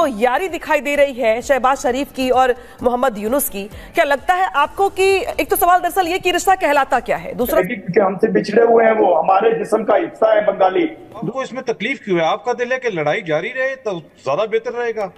तो यारी दिखाई दे रही है शहबाज शरीफ की और मोहम्मद यूनुस की। क्या लगता है आपको कि एक तो सवाल दरअसल ये कि रिश्ता कहलाता क्या है, दूसरा कि हमसे बिछड़े हुए हैं, वो हमारे जिस्म का हिस्सा है बंगाली। आपको इसमें तकलीफ क्यों है? आपका दिल है कि लड़ाई जारी रहे तो ज्यादा बेहतर रहेगा।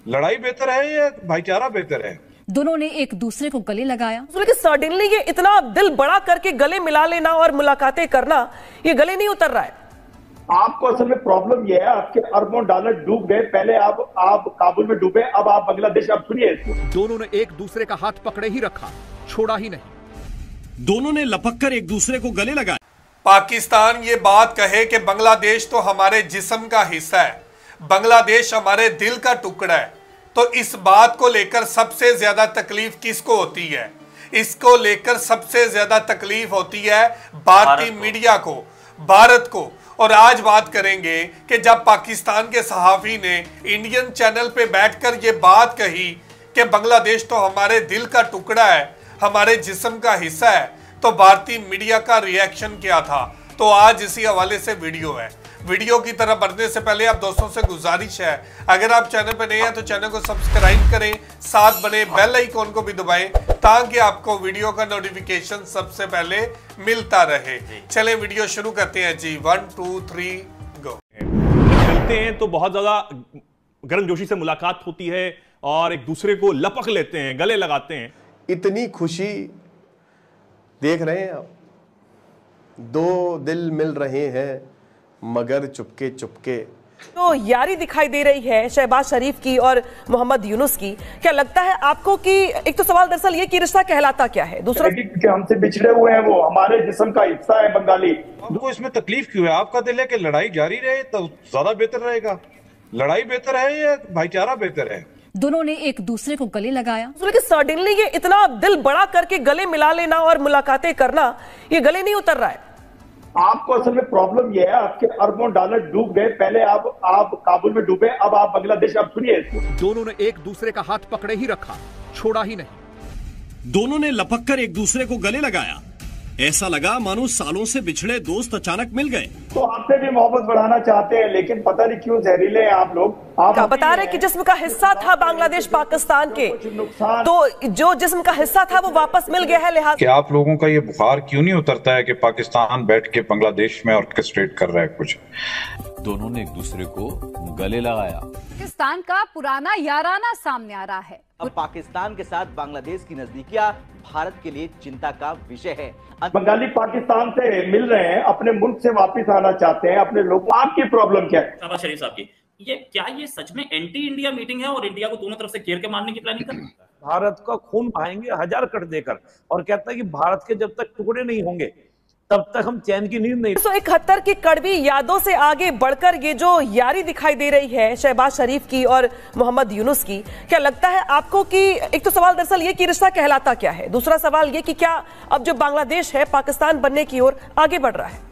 लड़ाई बेहतर है या भाईचारा बेहतर है? दोनों ने एक दूसरे को गले लगाया। सडनली ये इतना दिल बड़ा करके गले मिला लेना और मुलाकातें करना, ये गले नहीं उतर रहा है। आपको असल में प्रॉब्लम ये है, आपके अरबों डॉलर डूब गए। पहले आप काबुल में डूबे, अब आप बांग्लादेश। अब सुनिए, दोनों ने एक दूसरे का हाथ पकड़े ही रखा, छोड़ा ही नहीं। दोनों ने लपक कर एक दूसरे को गले लगाया। पाकिस्तान ये बात कहे कि बांग्लादेश तो हमारे जिस्म का हिस्सा है, बांग्लादेश हमारे दिल का टुकड़ा है, तो इस बात को लेकर सबसे ज्यादा तकलीफ किसको होती है? इसको लेकर सबसे ज्यादा तकलीफ होती है भारतीय मीडिया को, भारत को। और आज बात करेंगे कि जब पाकिस्तान के सहाफी ने इंडियन चैनल पे बैठकर ये बात कही कि बांग्लादेश तो हमारे दिल का टुकड़ा है, हमारे जिस्म का हिस्सा है, तो भारतीय मीडिया का रिएक्शन क्या था? तो आज इसी हवाले से वीडियो है। वीडियो की तरफ बढ़ने से पहले आप दोस्तों से गुजारिश है, अगर आप चैनल पर नए हैं तो चैनल को सब्सक्राइब करें, साथ बने बेल आइकॉन को भी दबाएं ताकि आपको वीडियो का नोटिफिकेशन सबसे पहले मिलता रहे। चलें वीडियो शुरू करते हैं जी। 1 2 3 गो। चलते हैं तो बहुत ज्यादा गर्मजोशी से मुलाकात होती है और एक दूसरे को लपक लेते हैं, गले लगाते हैं। इतनी खुशी देख रहे हैं आप, दो दिल मिल रहे हैं मगर चुपके चुपके। तो यारी दिखाई दे रही है शहबाज शरीफ की और मोहम्मद यूनुस की। क्या लगता है आपको कि एक तो सवाल दरअसल ये कि रिश्ता कहलाता क्या है, दूसरा कि हमसे बिछड़े हुए हैं, वो हमारे जिस्म का हिस्सा है बंगाली। आपको इसमें तकलीफ क्यों है? आपका दिल है कि लड़ाई जारी रहे तो ज्यादा बेहतर रहेगा। लड़ाई बेहतर है या भाईचारा बेहतर है? दोनों ने एक दूसरे को गले लगाया। सडनली ये इतना दिल बड़ा करके गले मिला लेना और मुलाकातें करना, ये गले नहीं उतर रहा है। आपको असल में प्रॉब्लम ये है, आपके अरबों डॉलर डूब गए। पहले आप काबुल में डूबे, अब आप बांग्लादेश। अब सुनिए, दोनों ने एक दूसरे का हाथ पकड़े ही रखा, छोड़ा ही नहीं। दोनों ने लपक कर एक दूसरे को गले लगाया। ऐसा लगा मानो सालों से बिछड़े दोस्त अचानक मिल गए। तो आपसे भी मोहब्बत बढ़ाना चाहते हैं, लेकिन पता नहीं क्यों जहरीले हैं आप लोग। आप बता रहे कि जिस्म का हिस्सा था बांग्लादेश पाकिस्तान के, तो जो जिस्म का हिस्सा था वो वापस मिल गया है। लिहाजा कि आप लोगों का ये बुखार क्यों नहीं उतरता है कि पाकिस्तान बैठ के बांग्लादेश में ऑर्केस्ट्रेट कर रहा है कुछ? दोनों ने एक दूसरे को गले लगाया। पाकिस्तान का पुराना याराना सामने आ रहा है। अब पाकिस्तान के साथ बांग्लादेश की नजदीकियां भारत के लिए चिंता का विषय है। बंगाली पाकिस्तान से मिल रहे हैं, अपने मुल्क से वापस आना चाहते हैं अपने लोग। आपकी प्रॉब्लम क्या है? शहबाज शरीफ साहब की ये सच में एंटी इंडिया मीटिंग है और इंडिया को दोनों तरफ से घेर के मारने की प्लानिंग कर? भारत का खून बहाएंगे 1000 कट देकर, और कहता है कि भारत के जब तक टुकड़े नहीं होंगे तब तक हम चैन की नींद नहीं। 1971 की कड़वी यादों से आगे बढ़कर ये जो यारी दिखाई दे रही है शहबाज शरीफ की और मोहम्मद यूनुस की, क्या लगता है आपको कि एक तो सवाल दरअसल ये कि रिश्ता कहलाता क्या है, दूसरा सवाल ये कि क्या अब जो बांग्लादेश है पाकिस्तान बनने की ओर आगे बढ़ रहा है?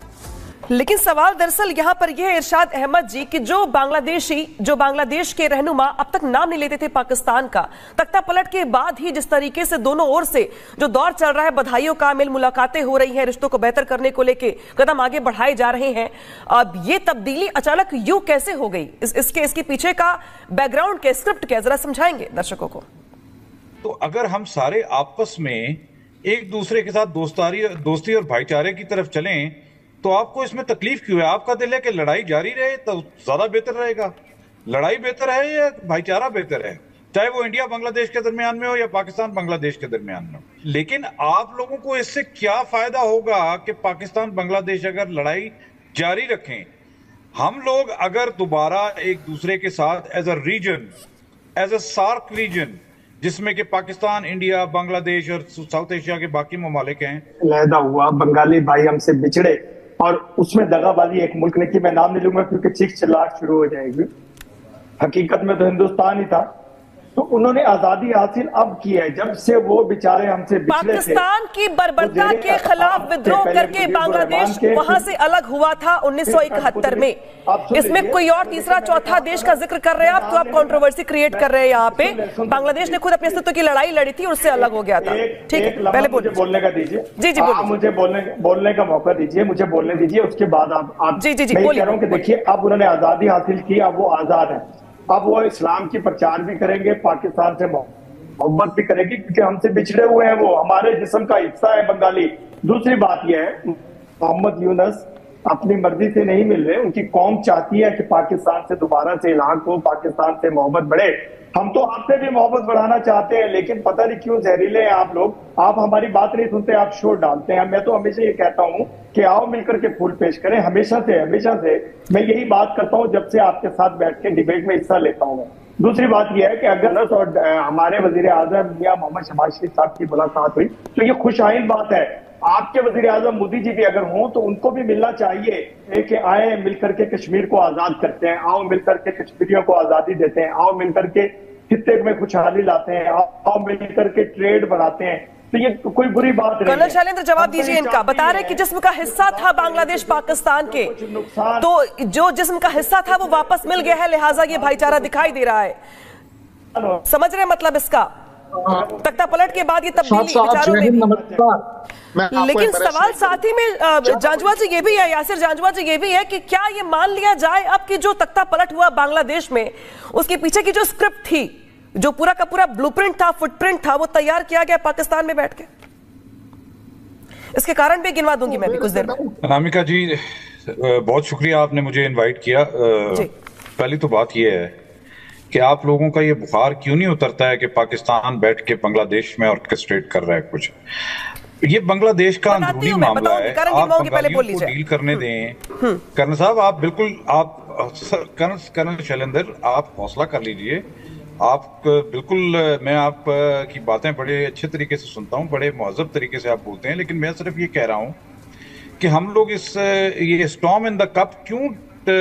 लेकिन सवाल दरअसल यहाँ पर यह है इरशाद अहमद जी कि जो बांग्लादेश के रहनुमा अब तक नाम नहीं लेते थे पाकिस्तान का, तख्ता पलट के बाद ही जिस तरीके से दोनों ओर से जो दौर चल रहा है, बधाइयों का मिल मुलाकातें हो रही हैं, रिश्तों को बेहतर करने को लेके कदम आगे बढ़ाए जा रहे हैं, अब ये तब्दीली अचानक यूं कैसे हो गई? इसके पीछे का बैकग्राउंड क्या, स्क्रिप्ट क्या, जरा समझाएंगे दर्शकों को। तो अगर हम सारे आपस में एक दूसरे के साथ दोस्ती और भाईचारे की तरफ चलें तो आपको इसमें तकलीफ क्यों है? आपका दिल है कि लड़ाई जारी रहे तो ज्यादा बेहतर रहेगा। लड़ाई बेहतर है या भाईचारा बेहतर है? चाहे वो इंडिया बांग्लादेश के दरमियान में हो या पाकिस्तान बांग्लादेश के दरमियान में हो। लेकिन आप लोगों को इससे क्या फायदा होगा कि पाकिस्तान बांग्लादेश अगर लड़ाई जारी रखें? हम लोग अगर दोबारा एक दूसरे के साथ as a region, as a SAARC region, जिसमें कि पाकिस्तान, इंडिया, बांग्लादेश और साउथ एशिया के बाकी ममालिक हैं, लहदा हुआ बंगाली भाई हमसे बिछड़े और उसमें दगाबाजी एक मुल्क ने की। मैं नाम नहीं लूंगा क्योंकि चीख चिल्लाहट शुरू हो जाएगी। हकीकत में तो हिंदुस्तान ही था। तो उन्होंने आजादी हासिल अब की है, जब से वो बेचारे हमसे बिछड़े थे। पाकिस्तान की बर्बरता के खिलाफ विद्रोह करके बांग्लादेश वहां से अलग हुआ था 1971 में। इसमें कोई और तीसरा चौथा देश का जिक्र कर रहे हैं आप, तो आप कंट्रोवर्सी क्रिएट कर रहे हैं यहाँ पे। बांग्लादेश ने खुद अपने अस्तित्व की लड़ाई लड़ी थी और उससे अलग हो गया था। ठीक है, पहले मुझे बोलने का दीजिए। जी बोलिए। मुझे बोलने का मौका दीजिए, मुझे बोलने दीजिए, उसके बाद आप जी मैं कह रहा हूँ कि देखिए अब उन्होंने आजादी हासिल की, अब वो आजाद है। अब वो इस्लाम की प्रचार भी करेंगे, पाकिस्तान से मोहब्बत भी करेंगे, क्योंकि हमसे बिछड़े हुए हैं, वो हमारे जिस्म का हिस्सा है बंगाली। दूसरी बात यह है, मोहम्मद यूनुस अपनी मर्जी से नहीं मिल रहे, उनकी कौम चाहती है कि पाकिस्तान से दोबारा से इलाक हो, पाकिस्तान से मोहब्बत बढ़े। हम तो आपसे भी मोहब्बत बढ़ाना चाहते हैं, लेकिन पता नहीं क्यों जहरीले हैं आप लोग, आप हमारी बात नहीं सुनते, आप शोर डालते हैं। मैं तो हमेशा ये कहता हूं कि आओ मिलकर के फूल पेश करें, हमेशा से मैं यही बात करता हूं जब से आपके साथ बैठ के डिबेट में हिस्सा लेता हूं। दूसरी बात यह है कि अगर और हमारे वजीर आजम मियां मोहम्मद शहबाज शरीफ साहब की मुलाकात हुई तो ये खुशआइन बात है। आपके वजीर आजम मोदी जी भी अगर हों तो उनको भी मिलना चाहिए कि आए मिलकर के कश्मीर को आजाद करते हैं, आओ मिलकर के कश्मीरियों को आजादी देते हैं, आओ मिलकर के खित्ते में खुशहाली लाते हैं, आओ मिलकर के ट्रेड बढ़ाते हैं। तो ये कोई बुरी बात नहीं है। कर्नल शैलेंद्र जवाब दीजिए इनका। बता रहे कि जिस्म का हिस्सा था बांग्लादेश पाकिस्तान के, तो जो जिस्म का हिस्सा था वो वापस मिल गया है, लिहाजा ये भाईचारा दिखाई दे रहा है। समझ रहे मतलब इसका? तख्ता पलट के बाद ये तब्दीली विचारों में भी। लेकिन सवाल साथ ही में जांजवा जी ये भी है, यासिर जांजवा जी ये भी है कि क्या ये मान लिया जाए अब कि जो तख्ता पलट हुआ बांग्लादेश में, उसके पीछे की जो स्क्रिप्ट थी, जो पूरा का पूरा ब्लूप्रिंट था, फुटप्रिंट था, वो तैयार किया गया पाकिस्तान में बैठ के? इसके कारण भी गिनवा दूंगी मैं भी कुछ देर में। अनामिका जी बहुत शुक्रिया, आपने मुझे इनवाइट किया। पहली तो बात यह है कि आप लोगों का ये बुखार क्यों नहीं उतरता है कि पाकिस्तान बैठ के बांग्लादेश में ऑर्केस्ट्रेट कर रहा है कुछ। ये बांग्लादेश का अंदरूनी मामला है, आप बंगालियों को डील करने दें। कर्नल साहब आप बिल्कुल, आप कर्नल शैलेंद्र आप हौसला कर लीजिए। आप बिल्कुल, मैं आप की बातें बड़े अच्छे तरीके से सुनता हूँ, बड़े मुहज़्ज़ब तरीके से आप बोलते हैं, लेकिन मैं सिर्फ ये कह रहा हूँ कि हम लोग ये स्टॉर्म इन द कप क्यों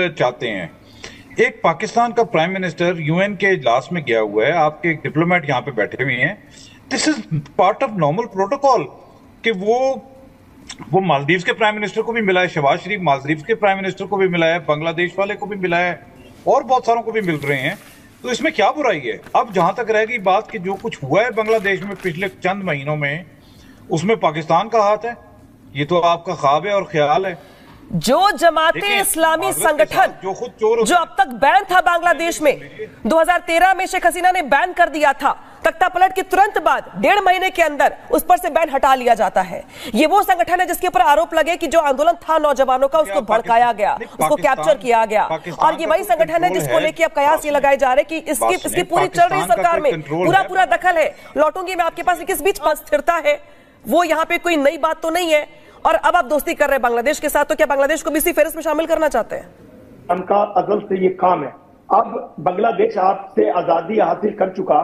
चाहते हैं। एक पाकिस्तान का प्राइम मिनिस्टर यूएन के इजलास में गया हुआ है, आपके एक डिप्लोमेट यहाँ पे बैठे हुए हैं। This is part of normal protocol कि वो मालदीव के प्राइम मिनिस्टर को भी मिला है, शहबाज शरीफ मालदीव के प्राइम मिनिस्टर को भी मिला है, बांग्लादेश वाले को भी मिला है, और बहुत सारों को भी मिल रहे हैं। तो इसमें क्या बुराई है? अब जहां तक रह गई बात कि जो कुछ हुआ है बांग्लादेश में पिछले चंद महीनों में, उसमें पाकिस्तान का हाथ है, ये तो आपका ख्वाब है और ख्याल है। जो जमाते इस्लामी संगठन जो अब तक बैन था बांग्लादेश में, 2013 में शेख हसीना ने बैन कर दिया था, तख्ता पलट के तुरंत बाद 1.5 महीने के अंदर उस पर से बैन हटा लिया जाता है। ये वो संगठन है जिसके ऊपर आरोप लगे कि जो आंदोलन था नौजवानों का, उसको भड़काया गया, उसको कैप्चर किया गया, और ये वही संगठन है जिसको लेके अब कयास ये लगाए जा रहे कि इसकी पूरी चल रही सरकार में पूरा दखल है। लौटूंगी मैं आपके पास, किस बीच स्थिरता है वो, यहाँ पे कोई नई बात तो नहीं है। और अब आप दोस्ती कर रहे हैं बांग्लादेश के साथ, तो क्या बांग्लादेश को भी इसी फेहरिस्त में शामिल करना चाहते हैं? उनका अजल से ये काम है। अब बांग्लादेश आपसे आजादी हासिल कर चुका,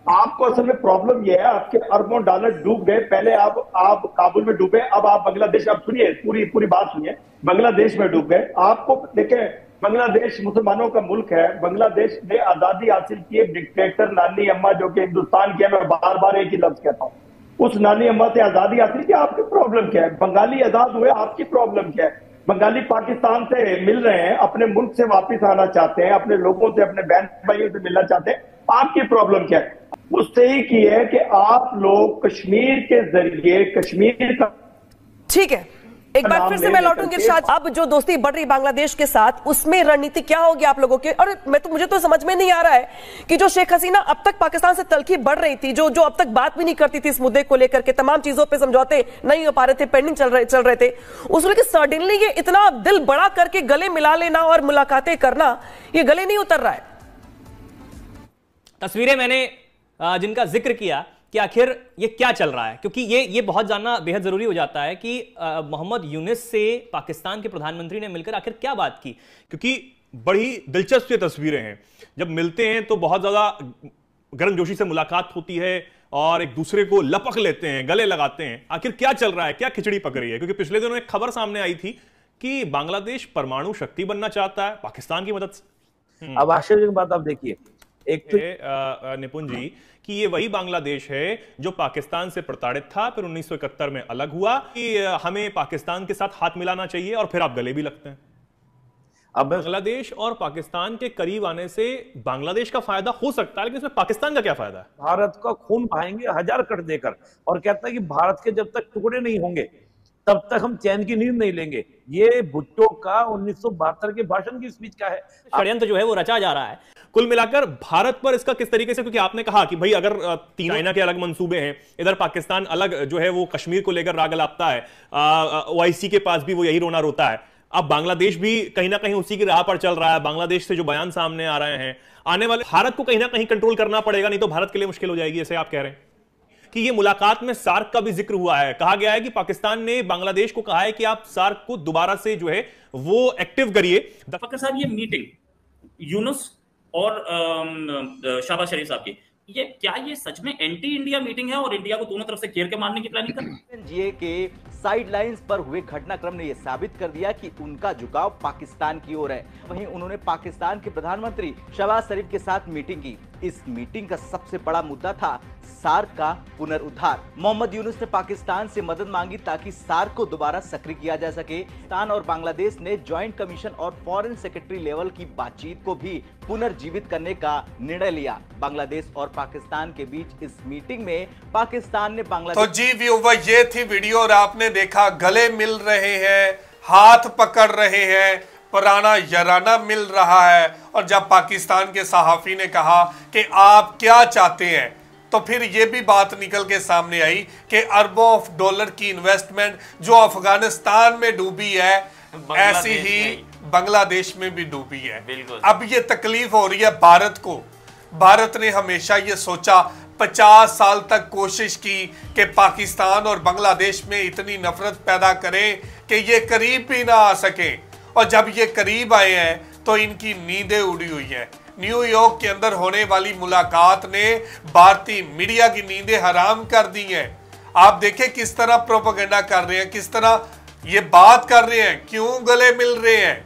आपको असल में प्रॉब्लम यह है, आपके अरबों डॉलर डूब गए। पहले आप काबुल में डूबे, अब आप बांग्लादेश, अब सुनिए पूरी बात सुनिए, बांग्लादेश में डूब गए। आपको देखें, बांग्लादेश मुसलमानों का मुल्क है, बांग्लादेश ने आजादी हासिल की एक डिक्टेटर नानी अम्मा जो कि हिंदुस्तान की है, मैं बार बार एक ही लफ्ज कहता हूँ, उस नानी अम्मा से आजादी हासिल की। आपकी प्रॉब्लम क्या है? बंगाली आजाद हुए, आपकी प्रॉब्लम क्या है? बंगाली पाकिस्तान से मिल रहे हैं, अपने मुल्क से वापस आना चाहते हैं, अपने लोगों से, अपने बहन भाइयों से मिलना चाहते हैं, आपकी प्रॉब्लम क्या है? उससे ही की है कि आप लोग कश्मीर के जरिए कश्मीर का, ठीक है, एक बार फिर से मैं लौटूंगी इरशाद। अब जो दोस्ती बढ़ रही बांग्लादेश के साथ, उसमें रणनीति क्या होगी आप लोगों की? और मुझे तो समझ में नहीं आ रहा है कि जो शेख हसीना अब तक पाकिस्तान से तलखी बढ़ रही थी, जो अब तक बात भी नहीं करती थी इस मुद्दे को लेकर के, तमाम चीजों पे समझौते नहीं हो पा रहे थे, पेंडिंग चल रहे थे, उसको लेकर सडनली ये इतना दिल बड़ा करके गले मिला लेना और मुलाकातें करना, ये गले नहीं उतर रहा है। तस्वीरें मैंने जिनका जिक्र किया कि आखिर ये क्या चल रहा है, क्योंकि ये बहुत जानना बेहद जरूरी हो जाता है कि मोहम्मद यूनुस से पाकिस्तान के प्रधानमंत्री ने मिलकर आखिर क्या बात की, क्योंकि बड़ी दिलचस्प तस्वीरें हैं। जब मिलते हैं तो बहुत ज्यादा गर्मजोशी से मुलाकात होती है और एक दूसरे को लपक लेते हैं, गले लगाते हैं। आखिर क्या चल रहा है, क्या खिचड़ी पक रही है? क्योंकि पिछले दिनों एक खबर सामने आई थी कि बांग्लादेश परमाणु शक्ति बनना चाहता है पाकिस्तान की मदद से। अब आश्चर्य की बात आप देखिए, एक तो निपुण जी, कि ये वही बांग्लादेश है जो पाकिस्तान से प्रताड़ित था, फिर 1971 में अलग हुआ, कि हमें पाकिस्तान के साथ हाथ मिलाना चाहिए, और फिर आप गले भी लगते हैं। अब बांग्लादेश और पाकिस्तान के करीब आने से बांग्लादेश का फायदा हो सकता है, लेकिन इसमें पाकिस्तान का क्या फायदा है? भारत का खून बहाएंगे 1000 कट देकर, और कहता है कि भारत के जब तक टुकड़े नहीं होंगे तब तक हम चैन की नींद नहीं लेंगे। ये भुट्टो का 1972 के भाषण की स्पीच का है। षड्यंत्र जो है वो रचा जा रहा है। कुल मिलाकर भारत पर इसका किस तरीके से, क्योंकि आपने कहा कि भाई अगर चाइना के अलग मंसूबे हैं, इधर पाकिस्तान अलग जो है वो कश्मीर को लेकर राग अलापता है, ओआईसी के पास भी वो यही रोना रोता है, अब बांग्लादेश भी कहीं ना कहीं उसी की राह पर चल रहा है। बांग्लादेश से जो बयान सामने आ रहे हैं, आने वाले भारत को कहीं ना कहीं कंट्रोल करना पड़ेगा, नहीं तो भारत के लिए मुश्किल हो जाएगी। ऐसे आप कह रहे हैं कि ये मुलाकात में सार्क का भी जिक्र हुआ है, कहा गया है कि पाकिस्तान ने बांग्लादेश को कहा है कि आप सार्क को दोबारा से जो है वो एक्टिव करिए। फकर साहब, ये मीटिंग यूनुस और शहबाज शरीफ साहब की, ये सच में एंटी इंडिया मीटिंग है और इंडिया को दोनों तरफ से घेर के मारने की प्लानिंग कर रहे हैं? जीए के साइडलाइंस पर हुए घटनाक्रम ने यह साबित कर दिया कि उनका झुकाव पाकिस्तान की ओर है। वहीं उन्होंने पाकिस्तान के प्रधानमंत्री शहबाज शरीफ के साथ मीटिंग की। इस मीटिंग का सबसे बड़ा मुद्दा था सार्क का पुनरुद्धार। मोहम्मद यूनुस ने पाकिस्तान से मदद मांगी ताकि सार्क को दोबारा सक्रिय किया जा सके। पाकिस्तान और बांग्लादेश ने ज्वाइंट कमीशन और फॉरेन सेक्रेटरी लेवल की बातचीत को भी पुनर्जीवित करने का निर्णय लिया। बांग्लादेश और पाकिस्तान के बीच इस मीटिंग में पाकिस्तान ने बांग्लादेश। तो जी व्यूअर, ये थी वीडियो और आपने देखा गले मिल रहे हैं, हाथ पकड़ रहे हैं, पुराना याराना मिल रहा है। और जब पाकिस्तान के सहाफी ने कहा कि आप क्या चाहते हैं, तो फिर ये भी बात निकल के सामने आई कि अरबों ऑफ डॉलर की इन्वेस्टमेंट जो अफगानिस्तान में डूबी है, ऐसी ही बांग्लादेश में भी डूबी है। अब ये तकलीफ हो रही है भारत को। भारत ने हमेशा ये सोचा, 50 साल तक कोशिश की कि पाकिस्तान और बांग्लादेश में इतनी नफरत पैदा करें कि ये करीब भी ना आ सके। और जब ये करीब आए हैं तो इनकी नींदें उड़ी हुई है। न्यूयॉर्क के अंदर होने वाली मुलाकात ने भारतीय मीडिया की नींदें हराम कर दी हैं। आप देखें किस तरह प्रोपेगेंडा कर रहे हैं, किस तरह ये बात कर रहे हैं, क्यों गले मिल रहे हैं।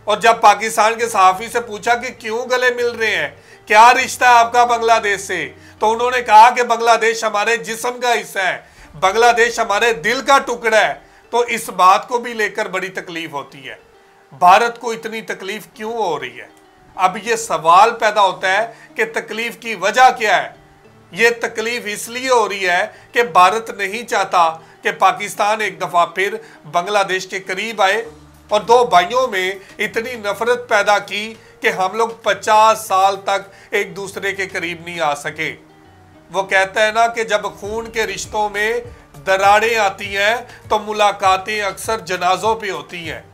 और जब पाकिस्तान के सहाफी से पूछा कि क्यों गले मिल रहे हैं, क्या रिश्ता है आपका बांग्लादेश से, तो उन्होंने कहा कि बांग्लादेश हमारे जिस्म का हिस्सा है, बांग्लादेश हमारे दिल का टुकड़ा है। तो इस बात को भी लेकर बड़ी तकलीफ होती है। भारत को इतनी तकलीफ क्यों हो रही है? अब ये सवाल पैदा होता है कि तकलीफ की वजह क्या है। ये तकलीफ इसलिए हो रही है कि भारत नहीं चाहता कि पाकिस्तान एक दफा फिर बांग्लादेश के करीब आए और दो भाइयों में इतनी नफरत पैदा की कि हम लोग 50 साल तक एक दूसरे के करीब नहीं आ सके। वो कहता है ना कि जब खून के रिश्तों में दरारें आती हैं तो मुलाकातें अक्सर जनाजों पे होती हैं।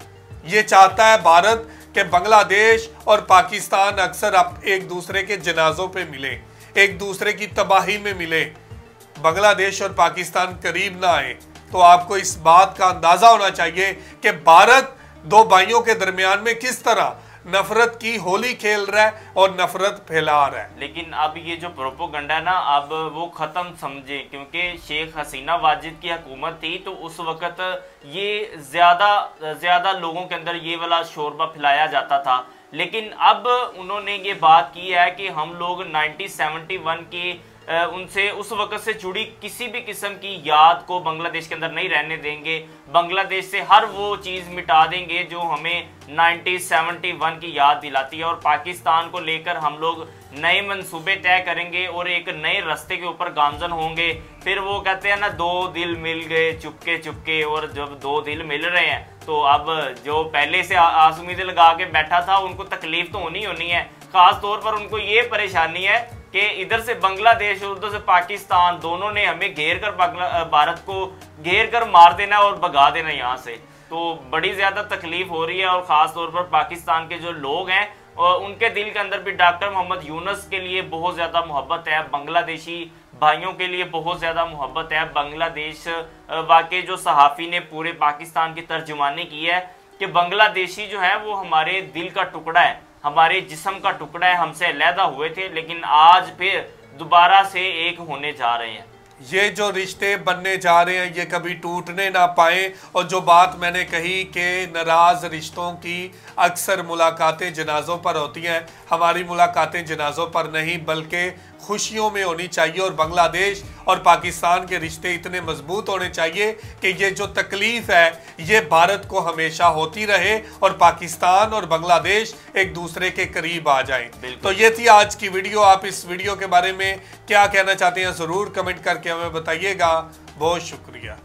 ये चाहता है भारत कि बांग्लादेश और पाकिस्तान अक्सर अब एक दूसरे के जनाजों पे मिले, एक दूसरे की तबाही में मिले, बांग्लादेश और पाकिस्तान करीब ना आए। तो आपको इस बात का अंदाजा होना चाहिए कि भारत दो भाइयों के दरमियान में किस तरह नफरत की होली खेल रहा है और नफरत फैला रहा है। लेकिन अब ये जो प्रोपोगंडा ना, अब वो खत्म समझे, क्योंकि शेख हसीना वाजिद की हुकूमत थी तो उस वक्त ये ज्यादा लोगों के अंदर ये वाला शोरबा फैलाया जाता था। लेकिन अब उन्होंने ये बात की है कि हम लोग 1971 की उनसे उस वक्त से जुड़ी किसी भी किस्म की याद को बांग्लादेश के अंदर नहीं रहने देंगे। बांग्लादेश से हर वो चीज़ मिटा देंगे जो हमें 1971 की याद दिलाती है। और पाकिस्तान को लेकर हम लोग नए मंसूबे तय करेंगे और एक नए रास्ते के ऊपर गामजन होंगे। फिर वो कहते हैं ना, दो दिल मिल गए चुपके चुपके, और जब दो दिल मिल रहे हैं तो अब जो पहले से आस उम्मीदें लगा के बैठा था उनको तकलीफ तो होनी है। खास तौर पर उनको ये परेशानी है कि इधर से बांग्लादेश और उधर से पाकिस्तान दोनों ने हमें घेर कर भारत को घेर कर मार देना और भगा देना यहाँ से। तो बड़ी ज्यादा तकलीफ हो रही है। और खास तौर पर पाकिस्तान के जो लोग हैं उनके दिल के अंदर भी डॉक्टर मोहम्मद यूनुस के लिए बहुत ज्यादा मोहब्बत है, बांग्लादेशी भाइयों के लिए बहुत ज्यादा मोहब्बत है। बांग्लादेश वाकई जो सहाफी ने पूरे पाकिस्तान की तर्जुमानी की है कि बांग्लादेशी जो है वो हमारे दिल का टुकड़ा है, हमारे जिस्म का टुकड़ा है, हमसे अलहदा हुए थे लेकिन आज फिर दोबारा से एक होने जा रहे हैं। ये जो रिश्ते बनने जा रहे हैं ये कभी टूटने ना पाए। और जो बात मैंने कही कि नाराज रिश्तों की अक्सर मुलाकातें जनाजों पर होती हैं, हमारी मुलाकातें जनाजों पर नहीं बल्कि खुशियों में होनी चाहिए। और बांग्लादेश और पाकिस्तान के रिश्ते इतने मजबूत होने चाहिए कि ये जो तकलीफ है ये भारत को हमेशा होती रहे और पाकिस्तान और बांग्लादेश एक दूसरे के करीब आ जाए। तो ये थी आज की वीडियो। आप इस वीडियो के बारे में क्या कहना चाहते हैं ज़रूर कमेंट करके हमें बताइएगा। बहुत शुक्रिया।